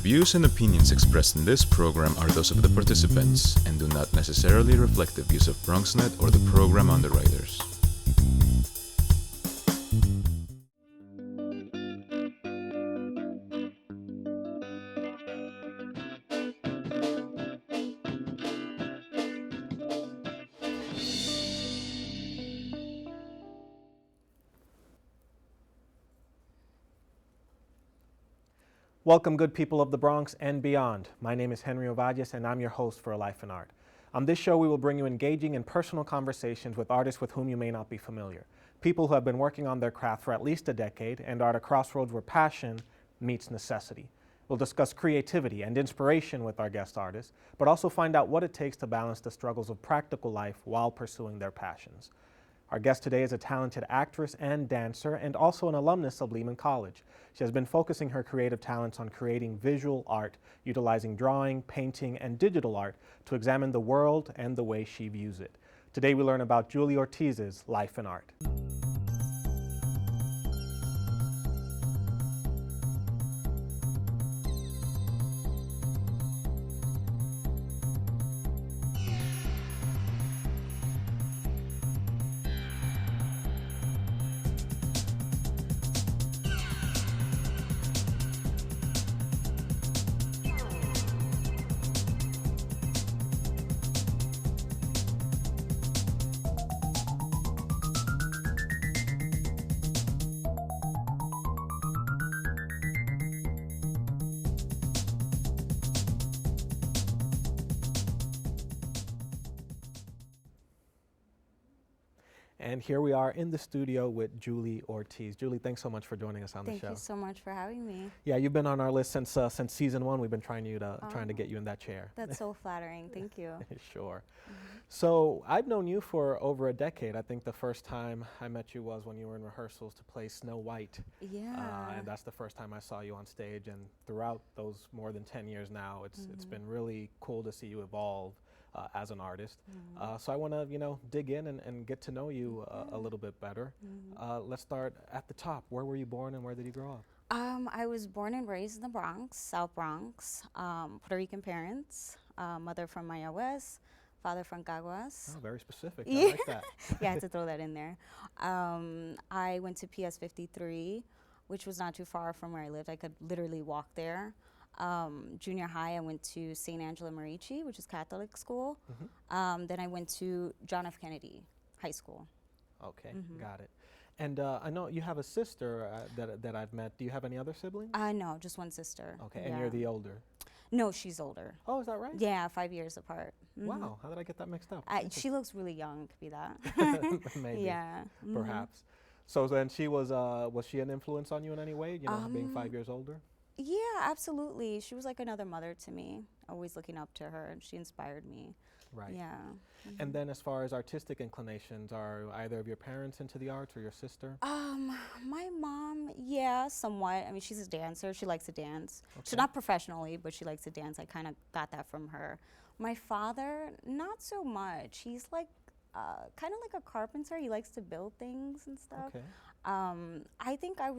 views and opinions expressed in this program are those of the participants and do not necessarily reflect the views of BronxNet or the program underwriters. Welcome, good people of the Bronx and beyond. My name is Henry Ovalles, and I'm your host for A Life in Art. On this show, we will bring you engaging and personal conversations with artists with whom you may not be familiar, people who have been working on their craft for at least a decade and are at a crossroads where passion meets necessity. We'll discuss creativity and inspiration with our guest artists, but also find out what it takes to balance the struggles of practical life while pursuing their passions. Our guest today is a talented actress and dancer and also an alumnus of Lehman College. She has been focusing her creative talents on creating visual art, utilizing drawing, painting, and digital art to examine the world and the way she views it. Today we learn about Julie Ortiz's life in art. And here we are in the studio with Julie Ortiz. Julie, thanks so much for joining us on the show. Thank you so much for having me. Yeah, you've been on our list since season one. We've been trying to get you in that chair. That's so flattering. Thank you. Sure. So I've known you for over a decade. I think the first time I met you was when you were in rehearsals to play Snow White. Yeah. And that's the first time I saw you on stage. And throughout those more than 10 years now, it's been really cool to see you evolve as an artist. So I want to, dig in and get to know you a little bit better. Let's start at the top. Where were you born and where did you grow up? I was born and raised in the Bronx, South Bronx, Puerto Rican parents, mother from Maya West, father from Caguas. Oh, very specific. Yeah. I like that. Yeah, I had to throw that in there. I went to PS 53, which was not too far from where I lived. I could literally walk there. Junior high, I went to St. Angela Merici, which is Catholic school. Then I went to John F. Kennedy High School. Okay, got it. And I know you have a sister that I've met. Do you have any other siblings? No, just one sister. Okay, Yeah. and you're the older. No, she's older. Oh, is that right? Yeah, 5 years apart. Wow, how did I get that mixed up? She looks really young, could be that. Maybe. Yeah. Perhaps. So then she was she an influence on you in any way, being 5 years older? Yeah, absolutely. She was like another mother to me, always looking up to her, and she inspired me. Right. Yeah. And then as far as artistic inclinations, are either of your parents into the arts or your sister? My mom, yeah, somewhat. I mean, she's a dancer. She likes to dance. Okay. She's not professionally, but she likes to dance. I kind of got that from her. My father, not so much. He's like kind of like a carpenter. He likes to build things and stuff. Okay. I think I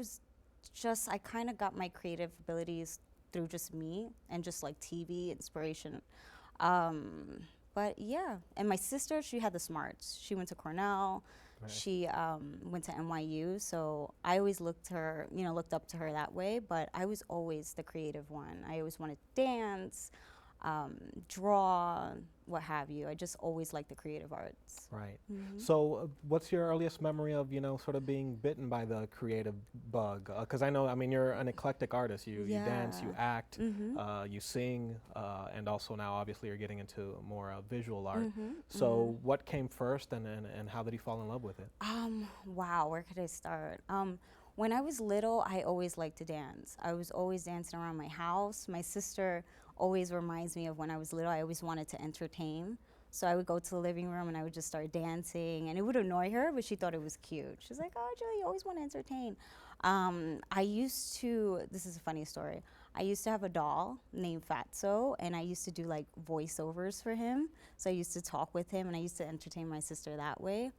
kind of got my creative abilities through just me and just like TV inspiration. But yeah, and my sister, she had the smarts. She went to Cornell. Right. She went to NYU. So I always looked up to her that way. But I was always the creative one. I always wanted to dance, draw, what have you. I just always liked the creative arts. Right. So what's your earliest memory of, sort of being bitten by the creative bug? Because I know, you're an eclectic artist. You dance, you act, you sing, and also now obviously you're getting into more visual art. So what came first and how did you fall in love with it? Wow, where could I start? When I was little, I always liked to dance. I was always dancing around my house. My sister always reminds me of when I was little. I always wanted to entertain. So I would go to the living room and I would just start dancing. And it would annoy her, but she thought it was cute. She's like, oh, Julie, you always want to entertain. This is a funny story. I used to have a doll named Fatso, and I used to do like voiceovers for him. So I used to talk with him and I used to entertain my sister that way.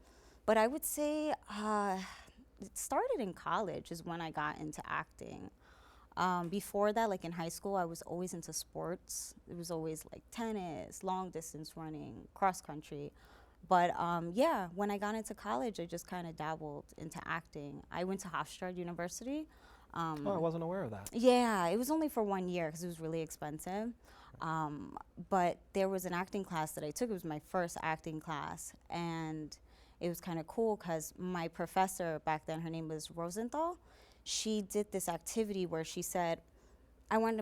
But I would say it started in college is when I got into acting. Before that, like in high school, I was always into sports. It was always like tennis, long distance running, cross country. But yeah, when I got into college, I just kind of dabbled into acting. I went to Hofstra University. Oh, I wasn't aware of that. Yeah, it was only for 1 year because it was really expensive. But there was an acting class that I took. It was my first acting class. And it was kind of cool because my professor back then, her name was Rosenthal, she did this activity where she said, I want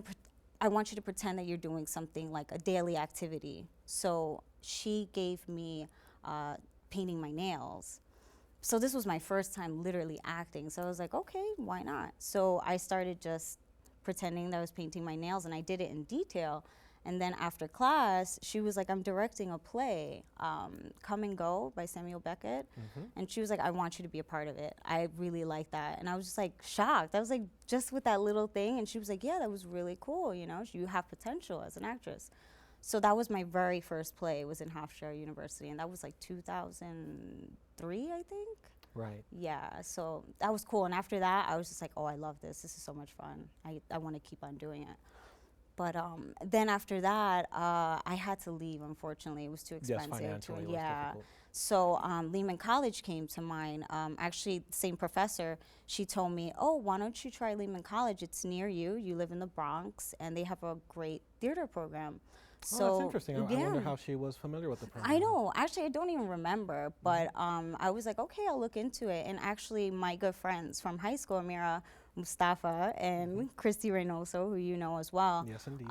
you to pretend that you're doing something like a daily activity. So she gave me painting my nails. So this was my first time literally acting. So I was like, okay, why not? So I started just pretending that I was painting my nails, and I did it in detail. And then after class, she was like, I'm directing a play, Come and Go by Samuel Beckett. And she was like, I want you to be a part of it. I really like that. And I was just like shocked. I was like, just with that little thing. And she was like, yeah, that was really cool. You know, you have potential as an actress. So that was my very first play, was in Hofstra University. And that was like 2003, I think. Right. Yeah, so that was cool. And after that, I was just like, oh, I love this. This is so much fun. I want to keep on doing it. But then after that, I had to leave, unfortunately. It was too expensive. Yes, financially it was difficult. So Lehman College came to mind. Actually, the same professor, she told me, oh, why don't you try Lehman College? It's near you. You live in the Bronx, and they have a great theater program. So, oh, that's interesting. I wonder how she was familiar with the program. I know. Actually, I don't even remember. But I was like, okay, I'll look into it. And actually, my good friends from high school, Amira, Mustafa, and Christy Reynoso, who you know as well. Yes, indeed.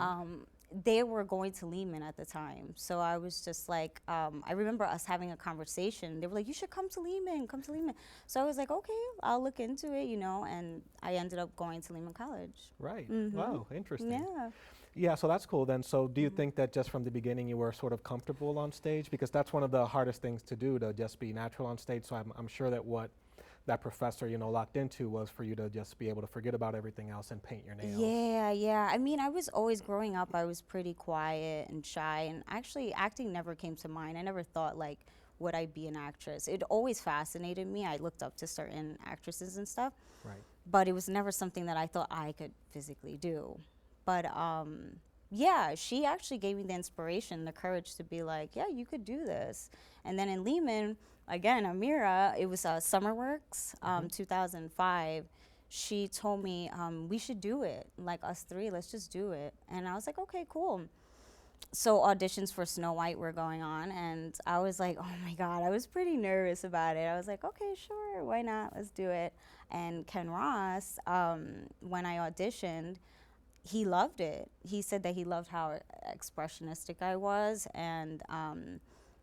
They were going to Lehman at the time. So I was just like, I remember us having a conversation. They were like, you should come to Lehman, come to Lehman. So I was like, okay, I'll look into it, you know, and I ended up going to Lehman College. Right. Wow, interesting. Yeah. Yeah, so that's cool then. So do you think that just from the beginning you were sort of comfortable on stage? Because that's one of the hardest things to do, to just be natural on stage. So I'm sure that what that professor, you know, locked into was for you to just be able to forget about everything else and paint your nails. Yeah. I mean, I was always growing up, I was pretty quiet and shy, and actually acting never came to mind. I never thought like, would I be an actress? It always fascinated me. I looked up to certain actresses and stuff. Right. But it was never something that I thought I could physically do. But yeah, she actually gave me the inspiration, the courage to be like, yeah, you could do this. And then in Lehman, again, Amira, it was SummerWorks, 2005. She told me, we should do it, like us three, let's just do it. And I was like, okay, cool. So auditions for Snow White were going on, and I was like, oh my God, I was pretty nervous about it. I was like, okay, sure, why not, let's do it. And Ken Ross, when I auditioned, he loved it. He said that he loved how expressionistic I was, and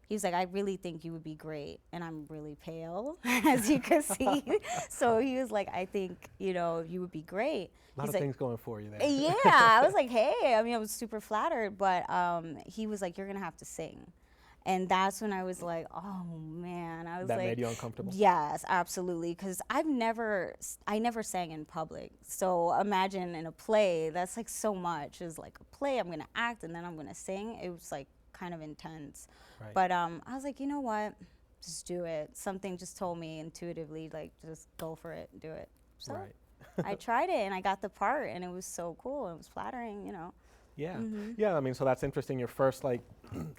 he was like, I really think you would be great. And I'm really pale, as you can see. So he was like, I think, you know, you would be great. A lot of things going for you there. Yeah, I was like, hey, I mean, I was super flattered, but he was like, you're gonna have to sing. And that's when I was like, oh man, I was that like, made you uncomfortable? Yes, absolutely, because I never sang in public. So imagine in a play, that's like so much. It's like a play, I'm gonna act and then I'm gonna sing. It was like kind of intense. Right. But I was like, you know what, just do it. Something just told me intuitively, like, just go for it, do it. So I tried it and I got the part, and it was so cool. It was flattering, you know. Yeah, yeah. I mean, so that's interesting. Your first like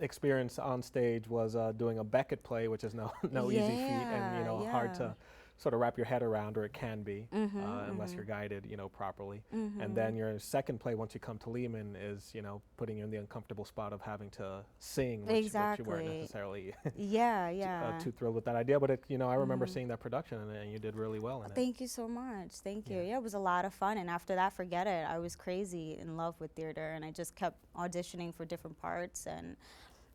experience on stage was doing a Beckett play, which is no easy feat, and you know hard to sort of wrap your head around, or it can be, unless you're guided, you know, properly. And then your second play, once you come to Lehman, is, you know, putting you in the uncomfortable spot of having to sing, which you weren't necessarily too thrilled with that idea. But it, you know, I remember seeing that production, and you did really well in it. Thank you so much. Thank you. Yeah, it was a lot of fun. And after that, forget it. I was crazy in love with theater, and I just kept auditioning for different parts. And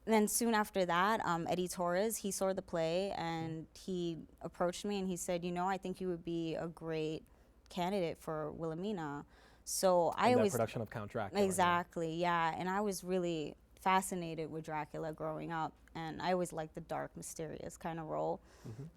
then soon after that, Eddie Torres, he saw the play, and he approached me and he said, you know, I think you would be a great candidate for Wilhelmina. So I always, that production of Count Dracula. Exactly, yeah. And I was really fascinated with Dracula growing up, and I always liked the dark, mysterious kind of role.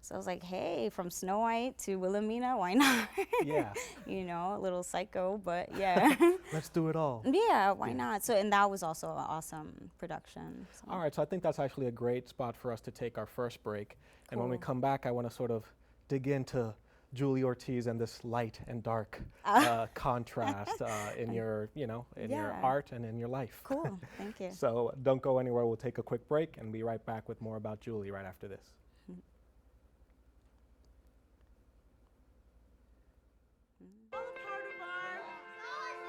So I was like, hey, from Snow White to Wilhelmina, why not? Yeah. You know, a little psycho, but yeah. Let's do it all. Yeah, why not? So, and that was also an awesome production. So. All right, so I think that's actually a great spot for us to take our first break. And when we come back, I want to sort of dig into Julie Ortiz and this light and dark contrast in your, in your Yeah. art and in your life. Cool. Thank you. So don't go anywhere. We'll take a quick break and be right back with more about Julie right after this.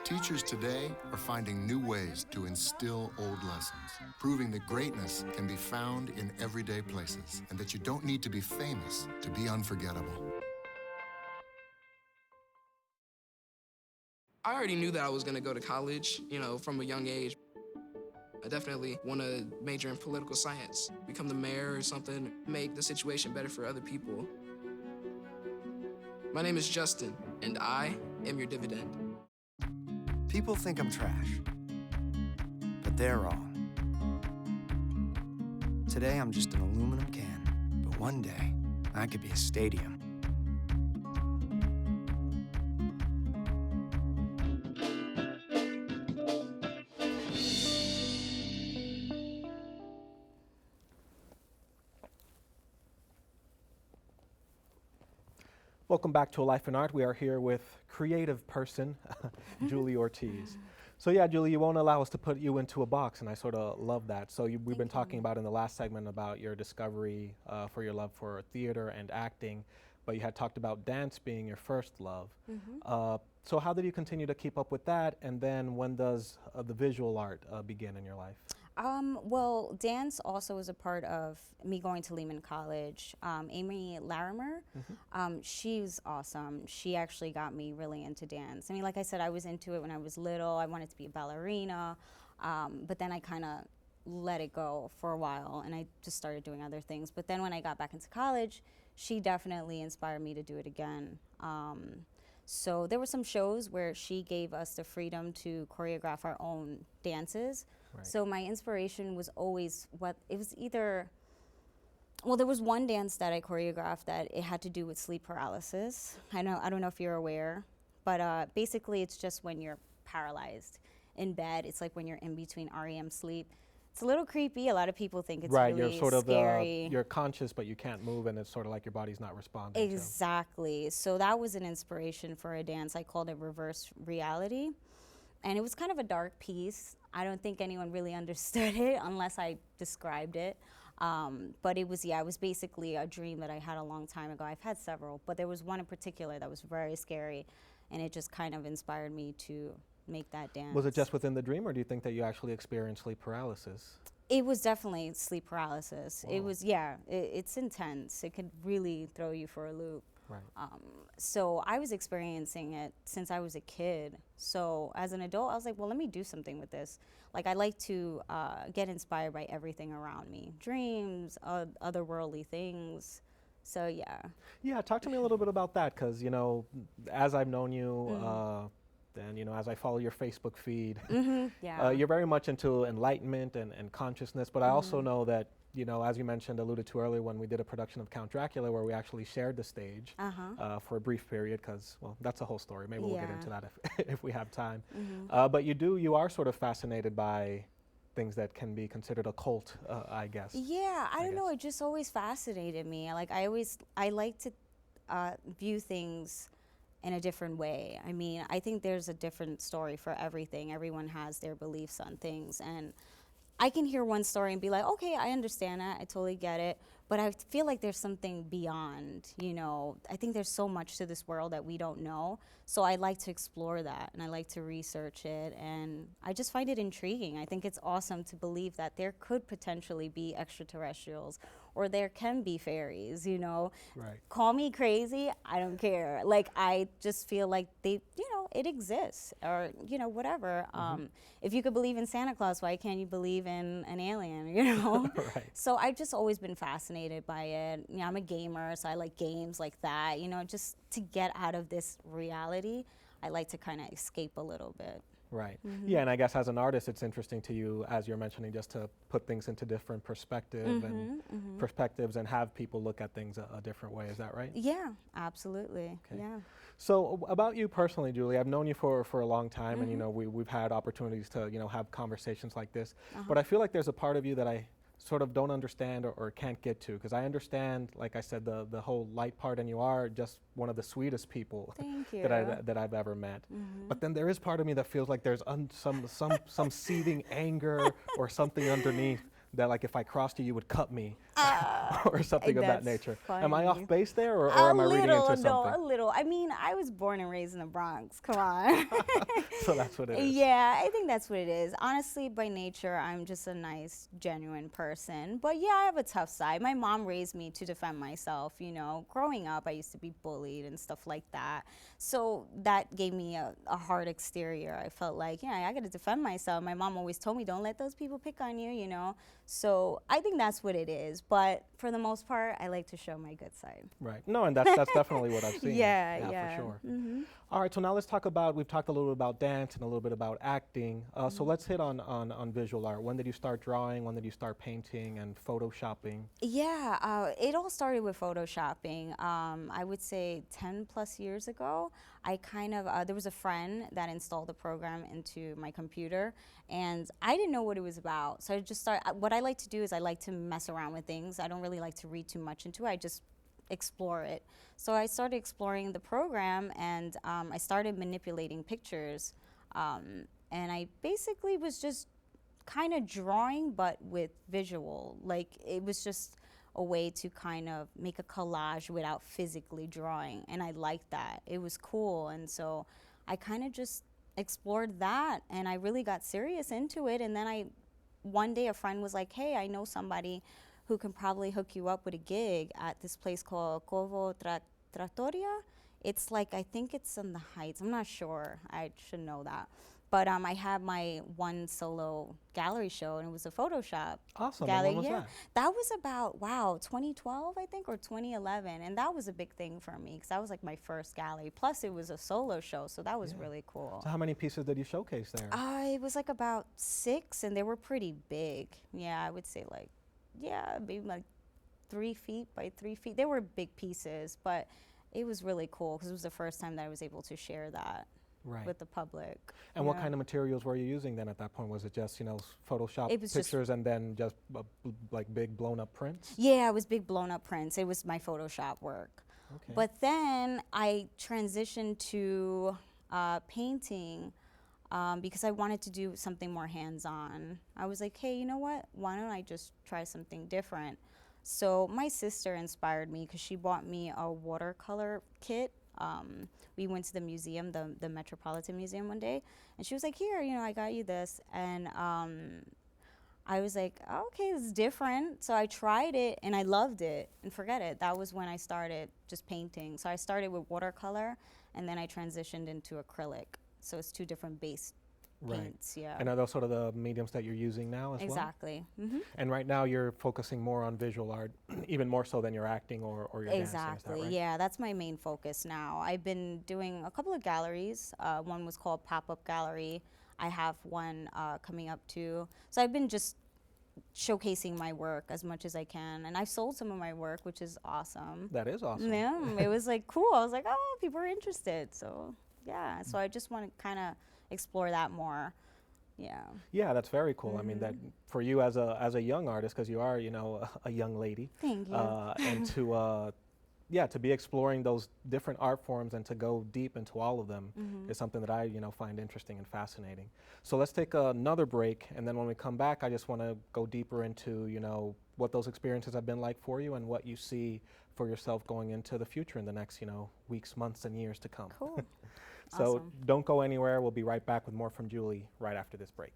Teachers today are finding new ways to instill old lessons, proving that greatness can be found in everyday places and that you don't need to be famous to be unforgettable. I already knew that I was going to go to college, from a young age. I definitely want to major in political science, become the mayor or something, make the situation better for other people. My name is Justin, and I am your dividend. People think I'm trash, but they're wrong. Today I'm just an aluminum can, but one day I could be a stadium. Welcome back to A Life in Art. We are here with creative person, Julie Ortiz. So yeah, Julie, you won't allow us to put you into a box, and I sort of love that. So we've been talking about in the last segment about your discovery for your love for theater and acting, but you had talked about dance being your first love. So how did you continue to keep up with that, and then when does the visual art begin in your life? Well, dance also was a part of me going to Lehman College. Amy Larimer, she's awesome. She actually got me really into dance. I mean, like I said, I was into it when I was little. I wanted to be a ballerina, but then I kind of let it go for a while, and I just started doing other things. But then when I got back into college, she definitely inspired me to do it again. So there were some shows where she gave us the freedom to choreograph our own dances. Right. So my inspiration was always there was one dance that I choreographed that it had to do with sleep paralysis. I don't know if you're aware, but basically it's just when you're paralyzed in bed. It's like when you're in between REM sleep. It's a little creepy. A lot of people think it's right, really you're sort scary. of you're conscious, but you can't move, and it's sort of like your body's not responding. Exactly. So that was an inspiration for a dance. I called it reverse reality. And it was kind of a dark piece. I don't think anyone really understood it unless I described it. But it was basically a dream that I had a long time ago. I've had several, but there was one in particular that was very scary, and it just kind of inspired me to make that dance. Was it just within the dream, or do you think that you actually experienced sleep paralysis? It was definitely sleep paralysis. Wow. It was, it's intense. It could really throw you for a loop. Right. So I was experiencing it since I was a kid. So as an adult, I was like, well, let me do something with this. Like, I like to get inspired by everything around me. Dreams, otherworldly things. So yeah. Yeah, talk to me a little bit about that, because, as I've known you, and, as I follow your Facebook feed, Yeah. you're very much into enlightenment and consciousness, but I also know that, as you mentioned, alluded to earlier when we did a production of Count Dracula where we actually shared the stage for a brief period, because, well, that's a whole story. Maybe we'll get into that if we have time. But you are sort of fascinated by things that can be considered occult, I guess. Yeah, I don't know. It just always fascinated me. Like, I like to view things in a different way. I mean, I think there's a different story for everything. Everyone has their beliefs on things, and I can hear one story and be like, okay, I understand that, I totally get it, but I feel like there's something beyond, I think there's so much to this world that we don't know, so I like to explore that, and I like to research it, and I just find it intriguing. I think it's awesome to believe that there could potentially be extraterrestrials, or there can be fairies, Right. Call me crazy, I don't care. Like, I just feel like they, it exists, or, whatever. If you could believe in Santa Claus, why can't you believe in an alien, Right. So I've just always been fascinated by it. I'm a gamer, so I like games like that, just to get out of this reality, I like to kind of escape a little bit. Right. Yeah, and I guess as an artist, it's interesting to you, as you're mentioning, just to put things into different perspectives and have people look at things a different way. Is that right? Yeah, absolutely. Okay. Yeah. So about you personally, Julie, I've known you for a long time, and we've had opportunities to have conversations like this. But I feel like there's a part of you that I sort of don't understand or can't get to? Because I understand, like I said, the whole light part, and you are just one of the sweetest people Thank you. that I've ever met. But then there is part of me that feels like there's some seething anger or something underneath that, like, if I crossed you, you would cut me or something of that That's nature. funny. Am I off base there, or am I reading into something? No, a little. I mean, I was born and raised in the Bronx. Come on. So that's what it is. Yeah, I think that's what it is. Honestly, by nature, I'm just a nice, genuine person. But yeah, I have a tough side. My mom raised me to defend myself, you know. Growing up, I used to be bullied and stuff like that. So that gave me a hard exterior. I felt like, yeah, I got to defend myself. My mom always told me, don't let those people pick on you, you know. So I think that's what it is. But for the most part, I like to show my good side. Right. No, and that's definitely what I've seen. Yeah. For sure. All right, so now let's talk about, we've talked a little bit about dance and a little bit about acting. So let's hit on visual art. When did you start drawing? When did you start painting and photoshopping? Yeah, it all started with photoshopping. I would say 10 plus years ago. I kind of, there was a friend that installed the program into my computer, and I didn't know what it was about. So I just started, what I like to do is I like to mess around with things. I don't really like to read too much into it. I just explore it. So I started exploring the program, and I started manipulating pictures. And I basically was just kind of drawing, but with visual. Like, it was just a way to kind of make a collage without physically drawing, and I liked that. It was cool, and so I kind of just explored that, and I really got serious into it. And then one day a friend was like, hey, I know somebody who can probably hook you up with a gig at this place called Covo Trattoria. It's like, I think it's in the Heights. I'm not sure. I should know that. But I had my one solo gallery show, and it was a Photoshop Awesome. gallery. And when was Yeah, that? that was about 2012, I think, or 2011, and that was a big thing for me because that was like my first gallery. Plus, it was a solo show, so that was really cool. So how many pieces did you showcase there? It was like about 6, and they were pretty big. Yeah, I would say like, yeah, maybe like 3 feet by 3 feet. They were big pieces, but it was really cool because it was the first time that I was able to share that. Right. With the public. And what kind of materials were you using then at that point? Was it just, you know, Photoshop It was just- pictures and then just like big blown up prints? Yeah, it was big blown up prints. It was my Photoshop work. Okay. But then I transitioned to painting because I wanted to do something more hands-on. I was like, hey, you know what? Why don't I just try something different? So my sister inspired me because she bought me a watercolor kit. We went to the museum, the Metropolitan Museum one day, and she was like, here, you know, I got you this. And I was like, oh, okay, this is different. So I tried it, and I loved it, and forget it. That was when I started just painting. So I started with watercolor, and then I transitioned into acrylic. So it's 2 different base paints, yeah. And are those sort of the mediums that you're using now as well? Exactly. And right now you're focusing more on visual art, even more so than your acting or your dancing, is that Exactly, right? yeah, that's my main focus now. I've been doing a couple of galleries. One was called Pop-Up Gallery. I have one coming up too. So I've been just showcasing my work as much as I can. And I've sold some of my work, which is awesome. That is awesome. Yeah, it was like cool. I was like, oh, people are interested. So yeah, so I just want to kind of explore that more. Yeah. Yeah, that's very cool. I mean, that for you as a young artist, because you are, you know, a young lady. Thank you. And to be exploring those different art forms and to go deep into all of them is something that I, you know, find interesting and fascinating. So let's take another break, and then when we come back, I just want to go deeper into, you know, what those experiences have been like for you and what you see for yourself going into the future in the next, you know, weeks, months, and years to come. Cool. So Awesome. don't go anywhere. We'll be right back with more from Julie right after this break.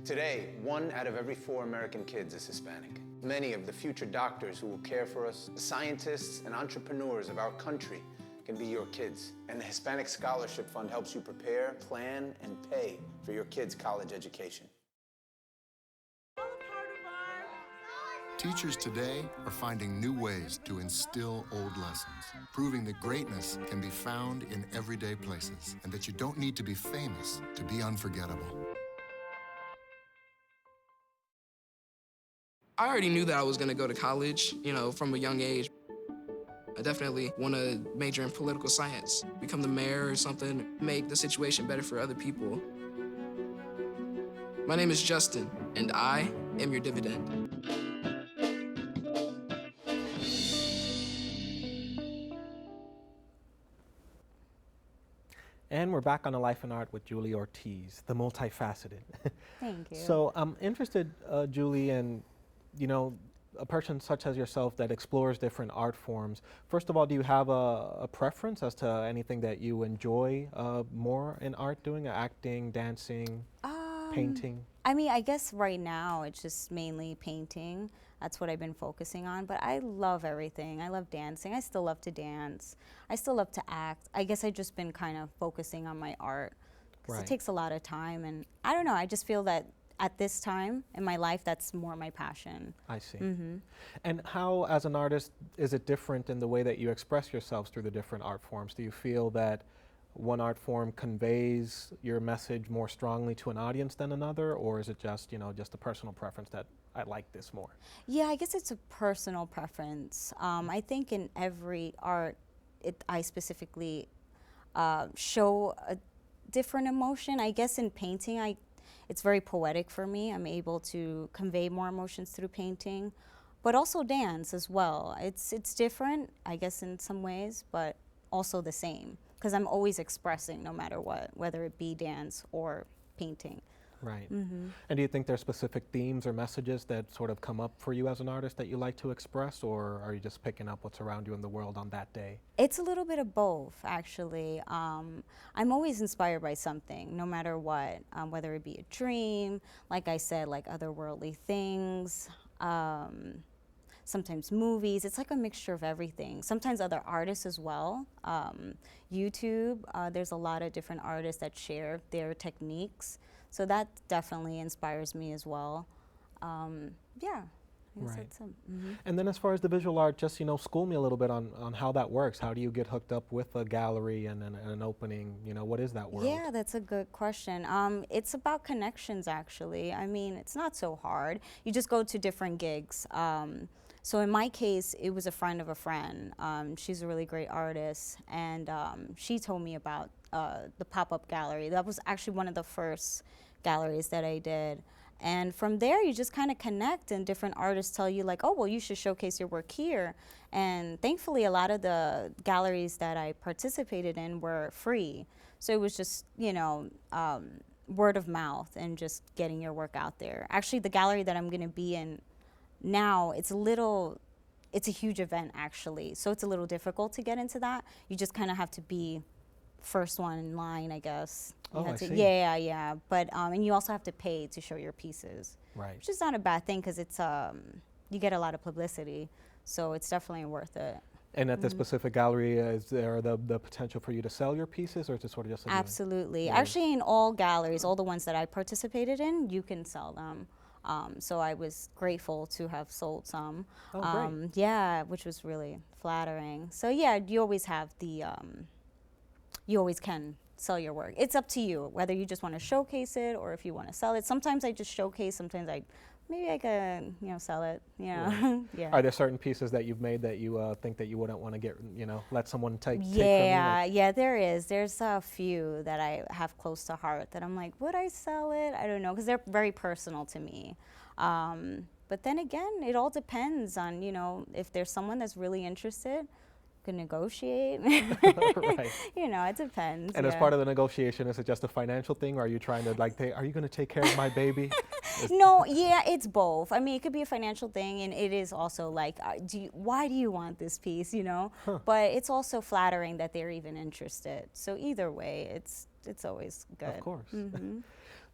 Today, 1 out of every 4 American kids is Hispanic. Many of the future doctors who will care for us, the scientists and entrepreneurs of our country, can be your kids. And the Hispanic Scholarship Fund helps you prepare, plan, and pay for your kids' college education. Teachers today are finding new ways to instill old lessons, proving that greatness can be found in everyday places and that you don't need to be famous to be unforgettable. I already knew that I was going to go to college, you know, from a young age. I definitely want to major in political science, become the mayor or something, make the situation better for other people. My name is Justin, and I am your dividend. And we're back on A Life in Art with Julie Ortiz, the multifaceted. Thank you. So I'm interested, Julie, in, a person such as yourself that explores different art forms. First of all, do you have a preference as to anything that you enjoy more in art doing, acting, dancing, painting? I mean, I guess right now it's just mainly painting. That's what I've been focusing on, but I love everything. I love dancing. I still love to dance. I still love to act. I guess I've just been kind of focusing on my art because it takes a lot of time, and I don't know, I just feel that at this time in my life, that's more my passion. I see. And how, as an artist, is it different in the way that you express yourselves through the different art forms? Do you feel that one art form conveys your message more strongly to an audience than another, or is it just, just a personal preference that I like this more? Yeah, I guess it's a personal preference. I think in every art, I specifically show a different emotion. I guess in painting, it's very poetic for me. I'm able to convey more emotions through painting, but also dance as well. It's different, I guess, in some ways, but also the same, because I'm always expressing no matter what, whether it be dance or painting. Right. And do you think there's specific themes or messages that sort of come up for you as an artist that you like to express, or are you just picking up what's around you in the world on that day? It's a little bit of both, actually. I'm always inspired by something, no matter what, whether it be a dream, like I said, like otherworldly things, sometimes movies. It's like a mixture of everything. Sometimes other artists as well. YouTube, there's a lot of different artists that share their techniques. So that definitely inspires me as well. Yeah. I guess that's it. And then as far as the visual art, just, school me a little bit on how that works. How do you get hooked up with a gallery and an opening? What is that world? Yeah, that's a good question. It's about connections, actually. I mean, it's not so hard. You just go to different gigs. So in my case, it was a friend of a friend. She's a really great artist, and she told me about the pop-up gallery. That was actually one of the first galleries that I did. And from there, you just kind of connect, and different artists tell you like, oh, well, you should showcase your work here. And thankfully, a lot of the galleries that I participated in were free. So it was just, word of mouth and just getting your work out there. Actually, the gallery that I'm going to be in now, it's a huge event, actually. So it's a little difficult to get into that. You just kind of have to be first one in line, I guess. I see. Yeah. But and you also have to pay to show your pieces, right? Which is not a bad thing because it's you get a lot of publicity, so it's definitely worth it. And at this specific gallery, is there the potential for you to sell your pieces, or is it sort of just absolutely? Actually, in all galleries, all the ones that I participated in, you can sell them. So I was grateful to have sold some. Oh, great. Yeah, which was really flattering. So yeah, you always have you always can sell your work. It's up to you whether you just want to showcase it or if you want to sell it. Sometimes I just showcase, sometimes maybe I can, sell it, Yeah. Yeah. Are there certain pieces that you've made that you think that you wouldn't want to get, let someone take from you? Yeah, there is. There's a few that I have close to heart that I'm like, would I sell it? I don't know, because they're very personal to me. But then again, it all depends on, if there's someone that's really interested, can negotiate. Right. It depends. And as part of the negotiation, is it just a financial thing, or are you trying to are you going to take care of my baby? No, yeah, it's both. I mean, it could be a financial thing, and it is also like, why do you want this piece, But it's also flattering that they're even interested. So either way, it's always good. Of course.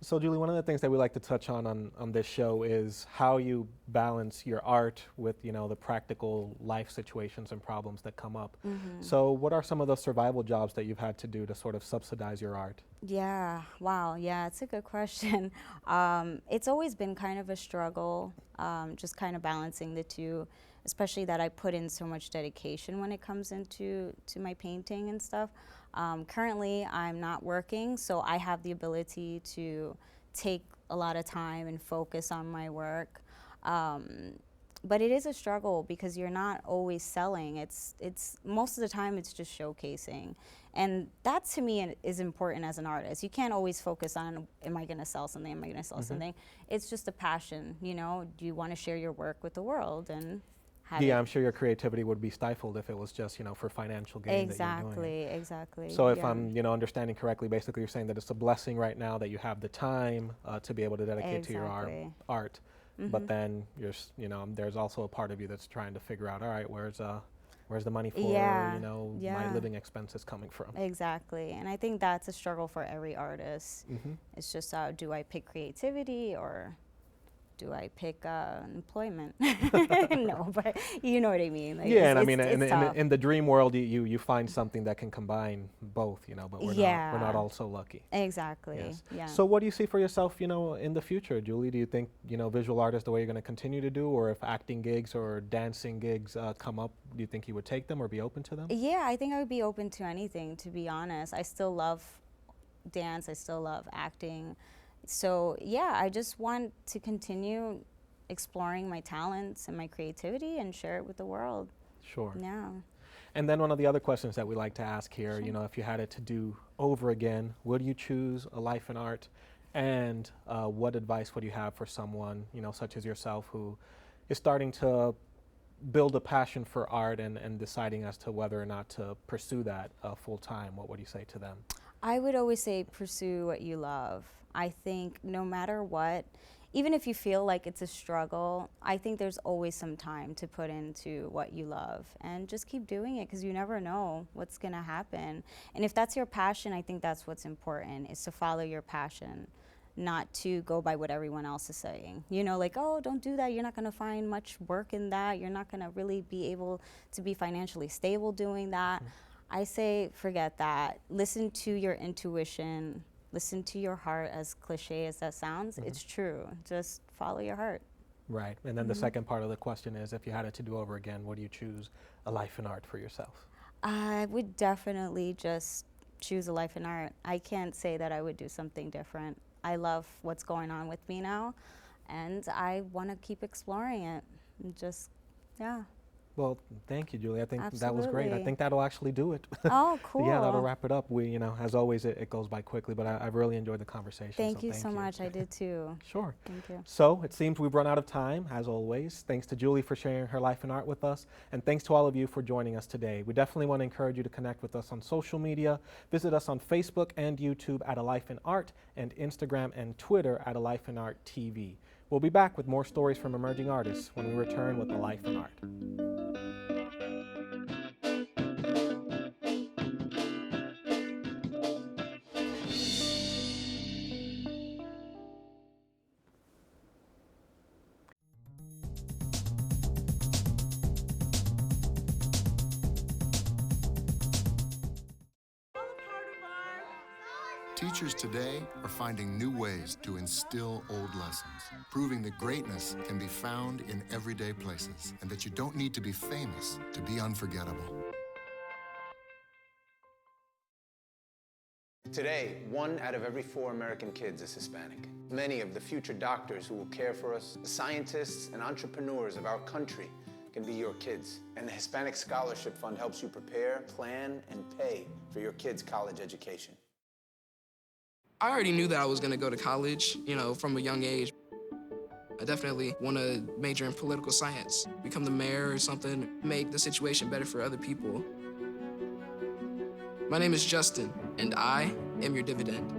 So Julie, one of the things that we like to touch on this show is how you balance your art with, the practical life situations and problems that come up. So what are some of the survival jobs that you've had to do to sort of subsidize your art? Yeah, wow, yeah, it's a good question. It's always been kind of a struggle, just kind of balancing the two, especially that I put in so much dedication when it comes into my painting and stuff. Currently, I'm not working, so I have the ability to take a lot of time and focus on my work. But it is a struggle because you're not always selling. It's most of the time it's just showcasing. And that to me is important as an artist. You can't always focus on, am I gonna sell something, am I gonna sell something? It's just a passion, you know? Do you wanna share your work with the world and have Yeah, I'm sure your creativity would be stifled if it was just, you know, for financial gain that you're doing it. Exactly. So if I'm, you know, understanding correctly, basically you're saying that it's a blessing right now that you have the time to be able to dedicate to your art. But then you know, there's also a part of you that's trying to figure out, all right, where's the money for, you know, my living expenses coming from? Exactly. And I think that's a struggle for every artist. It's just, do I pick creativity or do I pick employment? No, but you know what I mean. Like, yeah, and I mean, tough. in the dream world, you find something that can combine both, you know, but we're not all so lucky. Exactly. Yes. Yeah. So what do you see for yourself, you know, in the future, Julie? Do you think, you know, visual art is the way you're going to continue to do, or if acting gigs or dancing gigs come up, do you think you would take them or be open to them? Yeah, I think I would be open to anything, to be honest. I still love dance. I still love acting. So yeah, I just want to continue exploring my talents and my creativity and share it with the world. Sure. Yeah. And then one of the other questions that we like to ask here, you know, if you had it to do over again, would you choose a life in art? And what advice would you have for someone, you know, such as yourself, who is starting to build a passion for art and deciding as to whether or not to pursue that full time? What would you say to them? I would always say pursue what you love. I think no matter what, even if you feel like it's a struggle, I think there's always some time to put into what you love, and just keep doing it because you never know what's gonna happen. And if that's your passion, I think that's what's important, is to follow your passion, not to go by what everyone else is saying. You know, like, oh, don't do that, you're not gonna find much work in that, you're not gonna really be able to be financially stable doing that. I say forget that. Listen to your intuition. Listen to your heart, as cliche as that sounds. It's true. Just follow your heart. Right. And then the second part of the question is, if you had it to do over again, would you choose a life in art for yourself? I would definitely just choose a life in art. I can't say that I would do something different. I love what's going on with me now, and I want to keep exploring it. And just, yeah. Well, thank you, Julie. I think that was great. I Absolutely. think that'll actually do it. Oh, cool. Yeah, that'll wrap it up. We, you know, as always, it goes by quickly, but I've really enjoyed the conversation. Thank you so much. I did too. Sure. Thank you. So it seems we've run out of time, as always. Thanks to Julie for sharing her life in art with us, and thanks to all of you for joining us today. We definitely want to encourage you to connect with us on social media. Visit us on Facebook and YouTube at A Life in Art, and Instagram and Twitter at A Life in Art TV. We'll be back with more stories from emerging artists when we return with A Life in Art. Teachers today are finding new ways to instill old lessons, proving that greatness can be found in everyday places and that you don't need to be famous to be unforgettable. Today, 1 out of every 4 American kids is Hispanic. Many of the future doctors who will care for us, the scientists and entrepreneurs of our country, can be your kids. And the Hispanic Scholarship Fund helps you prepare, plan, and pay for your kids' college education. I already knew that I was gonna go to college, you know, from a young age. I definitely want to major in political science, become the mayor or something, make the situation better for other people. My name is Justin, and I am your dividend.